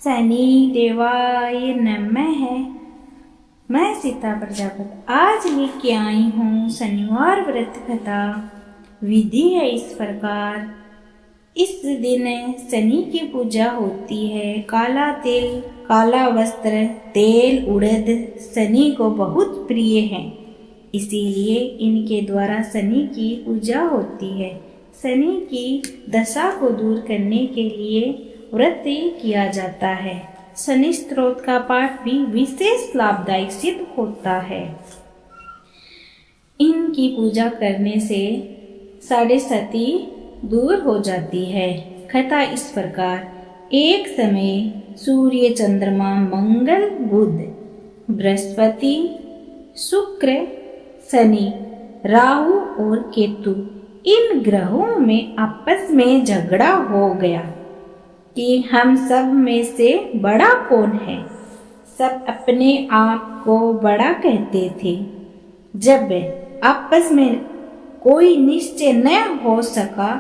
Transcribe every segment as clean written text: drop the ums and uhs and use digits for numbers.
शनि देवाय नमः। मैं सीता प्रजापति आज लेके आई हूँ शनिवार व्रत कथा। विधि है इस प्रकार। इस दिन शनि की पूजा होती है। काला तिल, काला वस्त्र, तेल, उड़द शनि को बहुत प्रिय है, इसीलिए इनके द्वारा शनि की पूजा होती है। शनि की दशा को दूर करने के लिए व्रत किया जाता है। शनि स्तोत्र का पाठ भी विशेष लाभदायक सिद्ध होता है। इनकी पूजा करने से साढ़े सती दूर हो जाती है। कथा इस प्रकार। एक समय सूर्य, चंद्रमा, मंगल, बुध, बृहस्पति, शुक्र, शनि, राहु और केतु इन ग्रहों में आपस में झगड़ा हो गया कि हम सब में से बड़ा कौन है। सब अपने आप को बड़ा कहते थे। जब आपस में कोई निश्चय न हो सका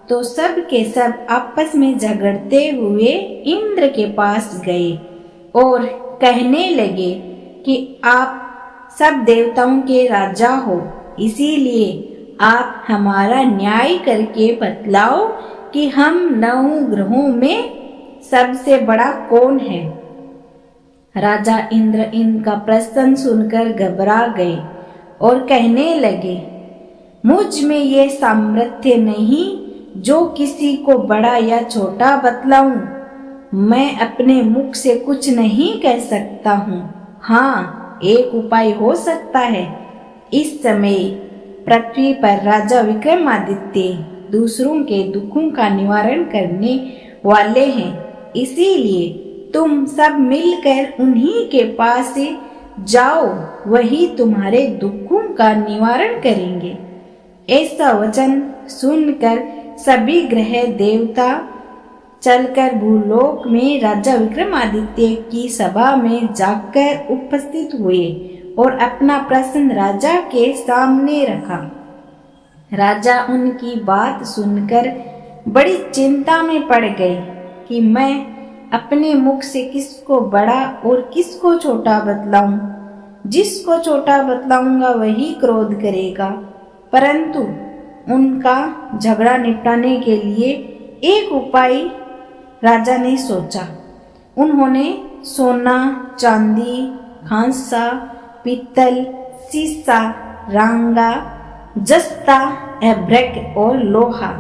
तो सब के सब आपस में झगड़ते हुए इंद्र के पास गए और कहने लगे कि आप सब देवताओं के राजा हो, इसीलिए आप हमारा न्याय करके बतलाओ कि हम 9 ग्रहों में सबसे बड़ा कौन है। राजा इंद्र इनका प्रश्न सुनकर घबरा गए और कहने लगे, मुझ में ये सामर्थ्य नहीं जो किसी को बड़ा या छोटा बतलाऊं। मैं अपने मुख से कुछ नहीं कह सकता हूँ। हाँ, एक उपाय हो सकता है। इस समय पृथ्वी पर राजा विक्रमादित्य दूसरों के दुखों का निवारण करने वाले हैं, इसीलिए तुम सब मिलकर उन्हीं के पास जाओ, वही तुम्हारे दुखों का निवारण करेंगे। ऐसा वचन सुनकर सभी ग्रह देवता चलकर भूलोक में राजा विक्रमादित्य की सभा में जाकर उपस्थित हुए और अपना प्रश्न राजा के सामने रखा। राजा उनकी बात सुनकर बड़ी चिंता में पड़ गए कि मैं अपने मुख से किसको बड़ा और किसको छोटा बतलाऊं। जिसको छोटा बतलाऊंगा वही क्रोध करेगा। परंतु उनका झगड़ा निपटाने के लिए एक उपाय राजा ने सोचा। उन्होंने सोना, चांदी, खांसा, पीतल, सीसा, रांगा, जस्ता, अभ्रक और लोहा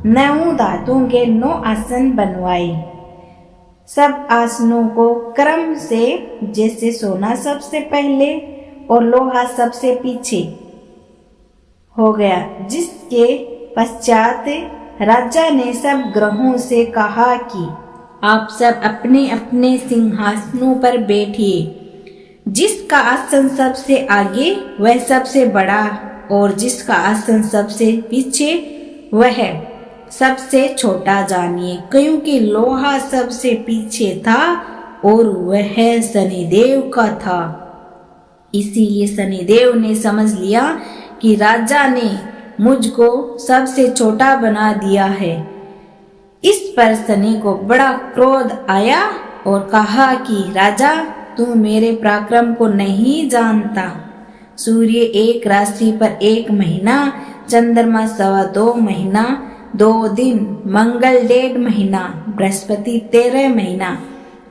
9 धातुओं के 9 आसन बनवाए। सब आसनों को क्रम से, जैसे सोना सबसे पहले और लोहा सबसे पीछे हो गया। जिसके पश्चात राजा ने सब ग्रहों से कहा कि आप सब अपने अपने सिंहासनों पर बैठिए। जिसका आसन सबसे आगे वह सबसे बड़ा और जिसका आसन सबसे पीछे वह सबसे छोटा जानिए, क्योंकि लोहा सबसे पीछे था और वह शनिदेव का था। इसीलिए शनिदेव ने समझ लिया कि राजा ने मुझको सबसे छोटा बना दिया है। इस पर शनि को बड़ा क्रोध आया और कहा कि राजा, तू मेरे पराक्रम को नहीं जानता। सूर्य एक राशि पर 1 महीना, चंद्रमा 2.25 महीना 2 दिन, मंगल 1.5 महीना, बृहस्पति 13 महीना,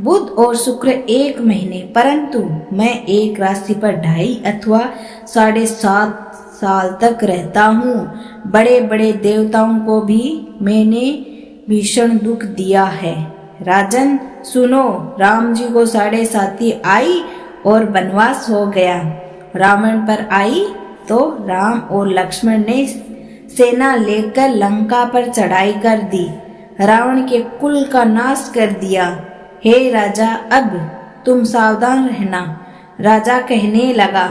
बुध और शुक्र 1 महीने, परंतु मैं एक राशि पर 2.5 अथवा 7.5 साल तक रहता हूँ। बड़े बड़े देवताओं को भी मैंने भीषण दुख दिया है। राजन सुनो, राम जी को 7.5 आई और वनवास हो गया। रावण पर आई तो राम और लक्ष्मण ने सेना लेकर लंका पर चढ़ाई कर दी, रावण के कुल का नाश कर दिया। हे राजा, अब तुम सावधान रहना। राजा कहने लगा,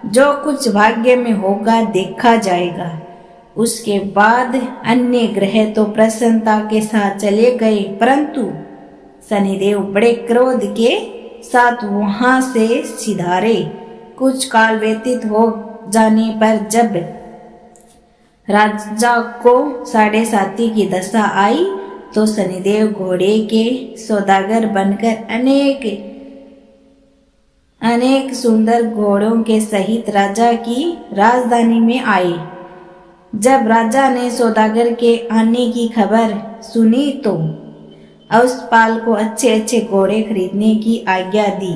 जो कुछ भाग्य में होगा देखा जाएगा। उसके बाद अन्य ग्रह तो प्रसन्नता के साथ चले गए, परंतु शनिदेव बड़े क्रोध के साथ वहां से सिधारे। कुछ काल व्यतीत हो जाने पर जब राजा को 7.5 की दशा आई तो शनिदेव घोड़े के सौदागर बनकर अनेक सुंदर घोड़ों के सहित राजा की राजधानी में आए। जब राजा ने सौदागर के आने की खबर सुनी तो औसपाल को अच्छे अच्छे घोड़े खरीदने की आज्ञा दी।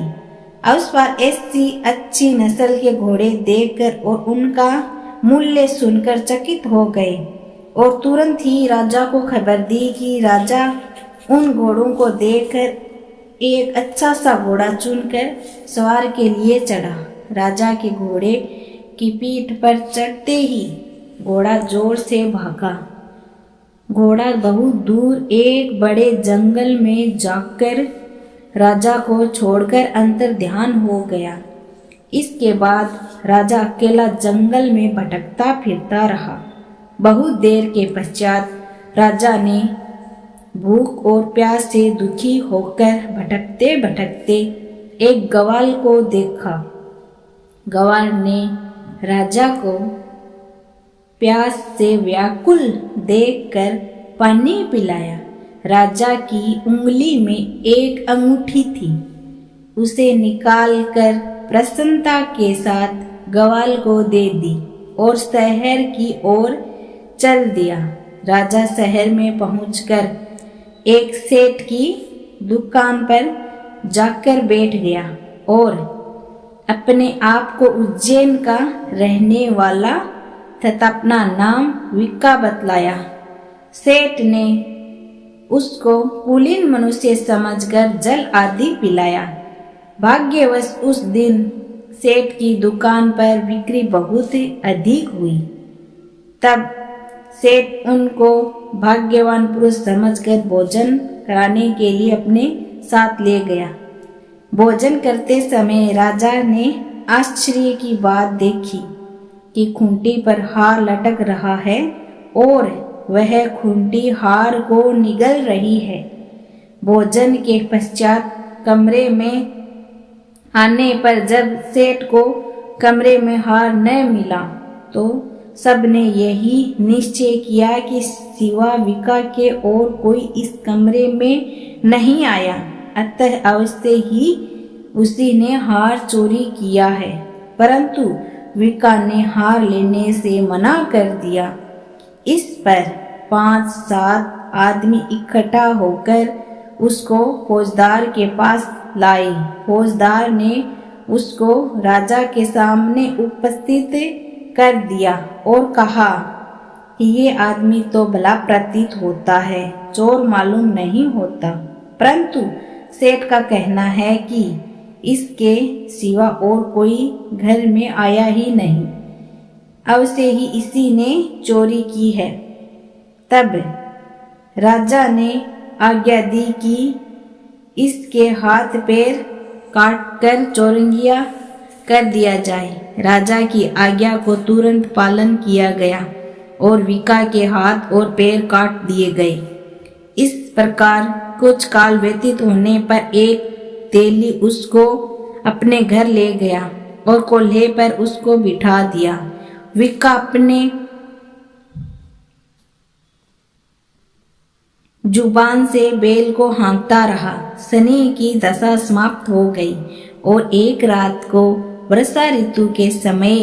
औसपाल ऐसी अच्छी नस्ल के घोड़े देखकर और उनका मूल्य सुनकर चकित हो गए और तुरंत ही राजा को खबर दी कि राजा उन घोड़ों को देखकर एक अच्छा सा घोड़ा चुनकर सवार के लिए चढ़ा। राजा के घोड़े की पीठ पर चढ़ते ही घोड़ा जोर से भागा। घोड़ा बहुत दूर एक बड़े जंगल में जाकर राजा को छोड़कर अंतर ध्यान हो गया। इसके बाद राजा अकेला जंगल में भटकता फिरता रहा। बहुत देर के पश्चात राजा ने भूख और प्यास से दुखी होकर भटकते भटकते एक ग्वाल को देखा। ग्वाल ने राजा को प्यास से व्याकुल देखकर पानी पिलाया। राजा की उंगली में एक अंगूठी थी। उसे निकालकर प्रसन्नता के साथ ग्वाल को दे दी और शहर की ओर चल दिया। राजा शहर में पहुंचकर एक सेठ की दुकान पर जाकर बैठ गया और अपने आप को उज्जैन का रहने वाला तथा अपना नाम विक्का बतलाया। सेठ ने उसको कुलीन मनुष्य समझकर जल आदि पिलाया। भाग्यवश उस दिन सेठ की दुकान पर बिक्री बहुत अधिक हुई। तब सेठ उनको भाग्यवान पुरुष समझकर भोजन कराने के लिए अपने साथ ले गया। भोजन करते समय राजा ने आश्चर्य की बात देखी कि खूंटी पर हार लटक रहा है और वह खूंटी हार को निगल रही है। भोजन के पश्चात कमरे में आने पर जब सेठ को कमरे में हार न मिला तो सबने यही निश्चय किया कि सिवा विक्का के और कोई इस कमरे में नहीं आया, अतः अवश्य ही उसी ने हार चोरी किया है। परंतु विक्का ने हार लेने से मना कर दिया। इस पर 5-7 आदमी इकट्ठा होकर उसको फौजदार के पास लाए। फौजदार ने उसको राजा के सामने उपस्थित कर दिया और कहा कि ये आदमी तो भला प्रतीत होता है, चोर मालूम नहीं होता, परंतु सेठ का कहना है कि इसके सिवा और कोई घर में आया ही नहीं, अवश्य ही इसी ने चोरी की है। तब राजा ने आज्ञा दी कि इसके हाथ पैर काटकर चौरंगिया कर दिया जाए। राजा की आज्ञा को तुरंत पालन किया गया और विक्का के हाथ और पैर काट दिए गए। इस प्रकार कुछ काल व्यतीत होने पर एक तेली उसको अपने घर ले गया और कोल्हे पर उसको बिठा दिया। विक्का अपने जुबान से बैल को हाँकता रहा। शनि की दशा समाप्त हो गई और एक रात को वर्षा ऋतु के समय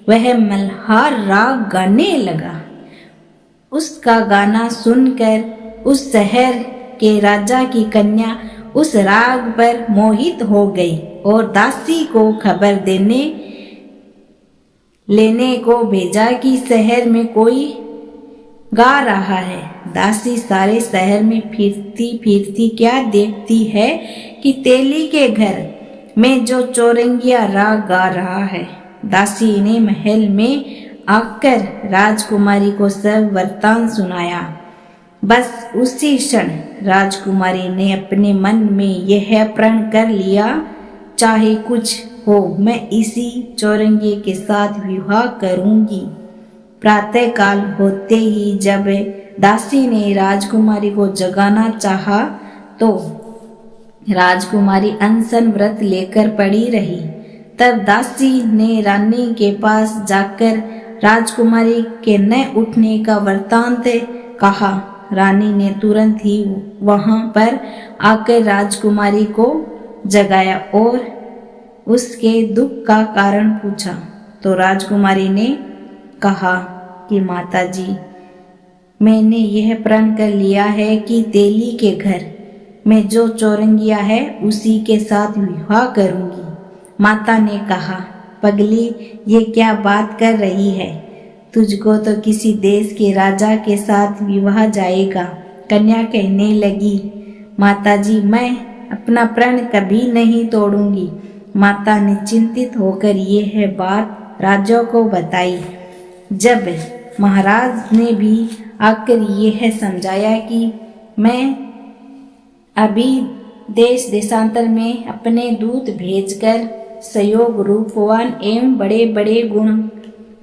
वह मल्हार राग गाने लगा। उसका गाना सुनकर उस शहर के राजा की कन्या उस राग पर मोहित हो गई और दासी को खबर लेने को भेजा कि शहर में कोई गा रहा है। दासी सारे शहर में फिरती फिरती क्या देखती है कि तेली के घर में जो चौरंगिया राग गा रहा है। दासी ने महल में आकर राजकुमारी को सब वृत्तांत सुनाया। बस उसी क्षण राजकुमारी ने अपने मन में यह प्रण कर लिया, चाहे कुछ हो मैं इसी चौरंगी के साथ विवाह करूंगी। प्रातः काल होते ही जब दासी ने राजकुमारी को जगाना चाहा तो राजकुमारी अनशन व्रत लेकर पड़ी रही। तब दासी ने रानी के पास जाकर राजकुमारी के न उठने का वृत्तांत कहा। रानी ने तुरंत ही वहां पर आकर राजकुमारी को जगाया और उसके दुख का कारण पूछा। तो राजकुमारी ने कहा कि माताजी, मैंने यह प्रण कर लिया है कि तेली के घर में जो चौरंगिया है उसी के साथ विवाह करूंगी। माता ने कहा, पगली, ये क्या बात कर रही है? तुझको तो किसी देश के राजा के साथ विवाह जाएगा। कन्या कहने लगी, माताजी, मैं अपना प्रण कभी नहीं तोड़ूंगी। माता ने चिंतित होकर यह बात राजा को बताई। जब महाराज ने भी आकर यह समझाया कि मैं अभी देश देशांतर में अपने दूत भेजकर सहयोग रूपवान एवं बड़े बड़े गुण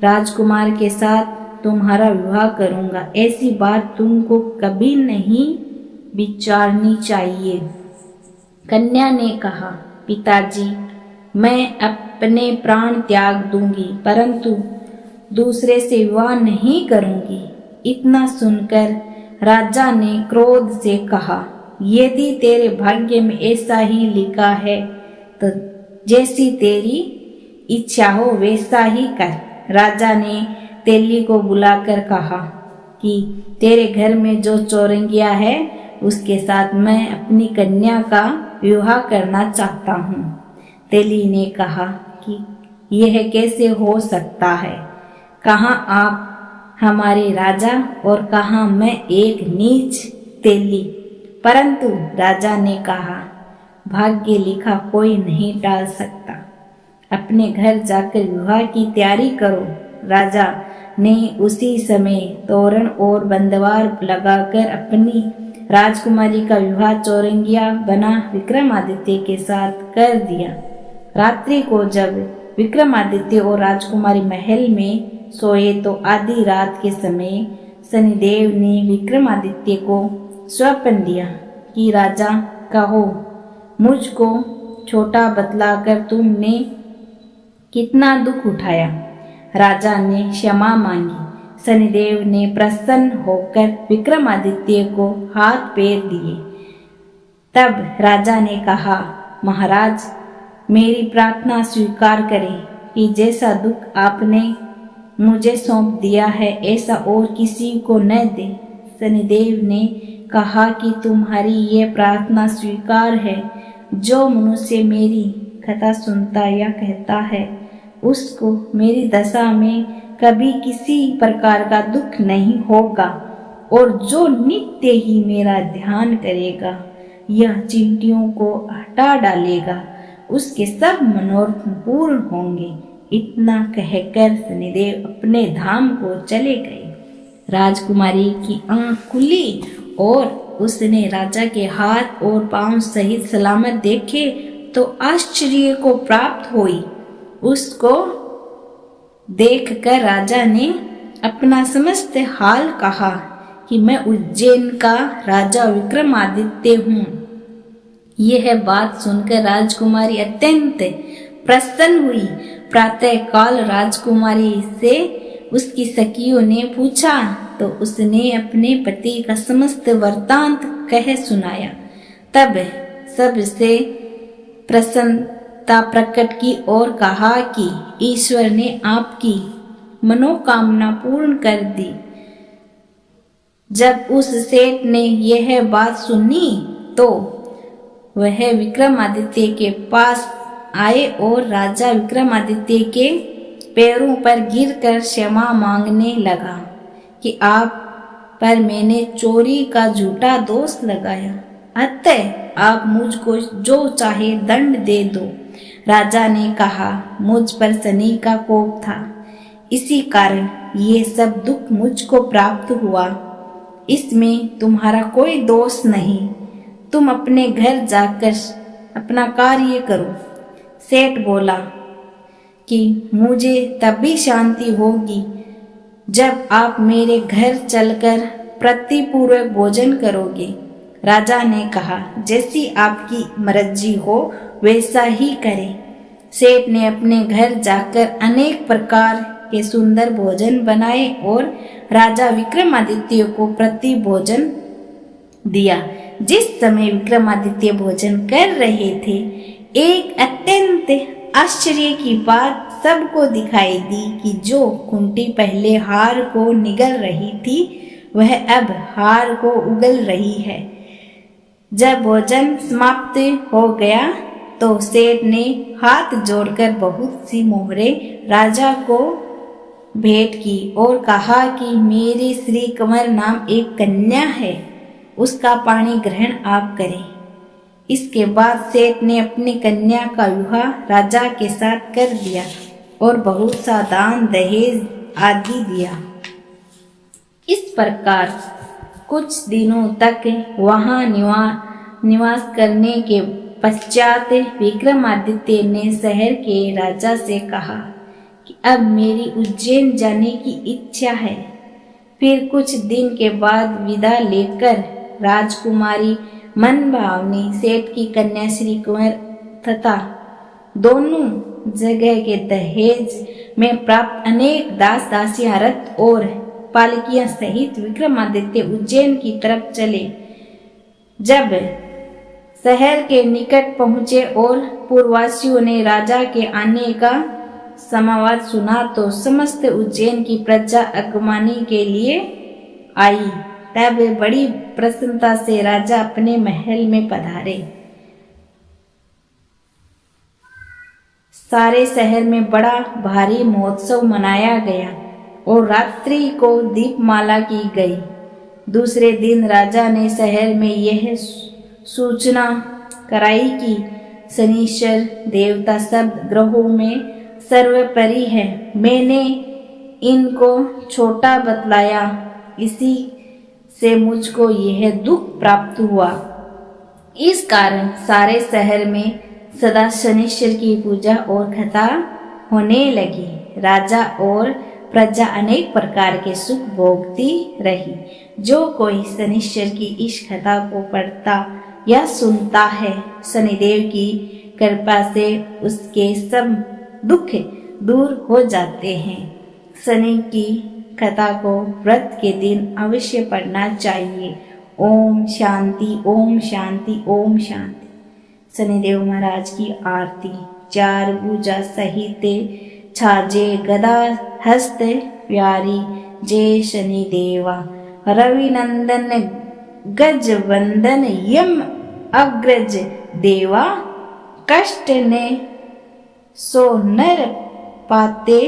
राजकुमार के साथ तुम्हारा विवाह करूंगा, ऐसी बात तुमको कभी नहीं विचारनी चाहिए। कन्या ने कहा, पिताजी, मैं अपने प्राण त्याग दूंगी परंतु दूसरे से विवाह नहीं करूंगी। इतना सुनकर राजा ने क्रोध से कहा, यदि तेरे भाग्य में ऐसा ही लिखा है तो जैसी तेरी इच्छा हो वैसा ही कर। राजा ने तेली को बुलाकर कहा कि तेरे घर में जो चौरंगिया है उसके साथ मैं अपनी कन्या का विवाह करना चाहता हूँ। तेली ने कहा कि यह कैसे हो सकता है? कहाँ आप हमारे राजा और कहाँ मैं एक नीच तेली। परंतु राजा ने कहा, भाग्य लिखा कोई नहीं टाल सकता। अपने घर जाकर विवाह की तैयारी करो। राजा ने उसी समय तोरण और बंदवार लगाकर अपनी राजकुमारी का विवाह चौरंगिया बना विक्रमादित्य के साथ कर दिया। रात्रि को जब विक्रमादित्य और राजकुमारी महल में सोए तो आधी रात के समय शनिदेव ने विक्रमादित्य को स्वप्न दिया कि राजा, कहो मुझको छोटा बतलाकर तुमने कितना दुख उठाया। राजा ने क्षमा मांगी। शनिदेव ने प्रसन्न होकर विक्रमादित्य को हाथ पैर दिए। तब राजा ने कहा, महाराज, मेरी प्रार्थना स्वीकार करें कि जैसा दुख आपने मुझे सौंप दिया है ऐसा और किसी को न दे। शनिदेव ने कहा कि तुम्हारी ये प्रार्थना स्वीकार है। जो मनुष्य मेरी कथा सुनता या कहता है उसको मेरी दशा में कभी किसी प्रकार का दुख नहीं होगा और जो नित्य ही मेरा ध्यान करेगा यह चिंटियों को हटा डालेगा, उसके सब मनोरथ पूर्ण होंगे। इतना कहकर शनिदेव अपने धाम को चले गए। राजकुमारी की आंख खुली और उसने राजा के हाथ और पांव सहित सलामत देखे तो आश्चर्य को प्राप्त हुई। उसको देखकर राजा ने अपना समस्त हाल कहा कि मैं उज्जैन का राजा विक्रमादित्य हूँ। यह बात सुनकर राजकुमारी अत्यंत प्रसन्न हुई। प्रातः काल राजकुमारी से उसकी सखियों ने पूछा तो उसने अपने पति का समस्त वृत्तांत कह सुनाया। तब सबसे प्रसन्नता प्रकट की और कहा कि ईश्वर ने आपकी मनोकामना पूर्ण कर दी। जब उस सेठ ने यह बात सुनी तो वह विक्रमादित्य के पास आए और राजा विक्रमादित्य के पैरों पर गिरकर क्षमा मांगने लगा कि आप पर मैंने चोरी का झूठा दोष लगाया, अतः आप मुझको जो चाहे दंड दे दो। राजा ने कहा, मुझ पर शनि का कोप था, इसी कारण ये सब दुख मुझको प्राप्त हुआ। इसमें तुम्हारा कोई दोष नहीं। तुम अपने घर जाकर अपना कार्य करो। सेठ बोला कि मुझे तभी शांति होगी जब आप मेरे घर चलकर प्रतिपूर्वक भोजन करोगे। राजा ने कहा, जैसी आपकी मर्जी हो वैसा ही करें। सेठ ने अपने घर जाकर अनेक प्रकार के सुंदर भोजन बनाए और राजा विक्रमादित्य को प्रति भोजन दिया। जिस समय विक्रमादित्य भोजन कर रहे थे, एक अत्यंत आश्चर्य की बात सबको दिखाई दी कि जो खूंटी पहले हार को निगल रही थी, वह अब हार को उगल रही है। जब भोजन समाप्त हो गया तो सेठ ने हाथ जोड़कर बहुत सी मोहरें राजा को भेंट की और कहा कि मेरी श्री कंवर नाम एक कन्या है, उसका पाणी ग्रहण आप करें। इसके बाद सेठ ने अपनी कन्या का विवाह राजा के साथ कर दिया और बहुत सा दान दहेज आदि दिया। इस प्रकार कुछ दिनों तक वहां निवास करने के पश्चात विक्रमादित्य ने शहर के राजा से कहा कि अब मेरी उज्जैन जाने की इच्छा है। फिर कुछ दिन के बाद विदा लेकर राजकुमारी मनभावनी सेठ की कन्या श्री कुंवर तथा दोनों जगह के दहेज में प्राप्त अनेक दास दासियां रथ और पालकियां सहित विक्रमादित्य उज्जैन की तरफ चले। जब शहर के निकट पहुंचे और पूर्ववासियों ने राजा के आने का समाचार सुना तो समस्त उज्जैन की प्रजा आगमनी के लिए आई। तब बड़ी प्रसन्नता से राजा अपने महल में पधारे। सारे शहर में बड़ा भारी महोत्सव मनाया गया और रात्रि को दीपमाला की गई। दूसरे दिन राजा ने शहर में यह सूचना कराई कि शनिश्चर देवता सब ग्रहों में सर्वोपरि है। मैंने इनको छोटा बतलाया, इसी से मुझको यह दुख प्राप्त हुआ। इस कारण सारे शहर में सदा शनिश्चर की पूजा और कथा होने लगी। राजा और प्रजा अनेक प्रकार के सुख भोगती रही। जो कोई शनिश्चर की इस कथा को पढ़ता या सुनता है, शनिदेव की कृपा से उसके सब दुख दूर हो जाते हैं। शनि की कथा को व्रत के दिन अवश्य पढ़ना चाहिए। ओम शांति, ओम शांति, ओम शांति। शनिदेव महाराज की आरती। चार भुजा सहित छाजे गदा हस्त प्यारी, जय शनि देवा। रवि नंदन गज वंदन, यम अग्रज देवा। कष्ट ने सो नर पाते,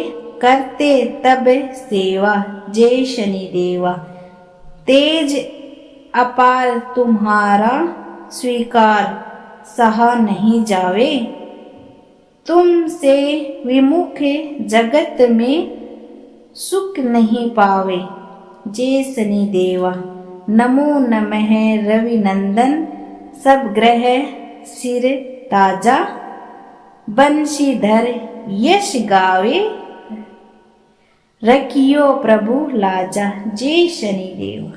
करते तब सेवा, जय शनि देवा। तेज अपार तुम्हारा स्वीकार, सहा नहीं जावे। तुमसे विमुख जगत में सुख नहीं पावे, जय शनि देवा। नमो नमः रवि नंदन, सब ग्रह सिर ताजा। बंशीधर यश गावे, रखियो प्रभु लाजा, जय शनि देवा।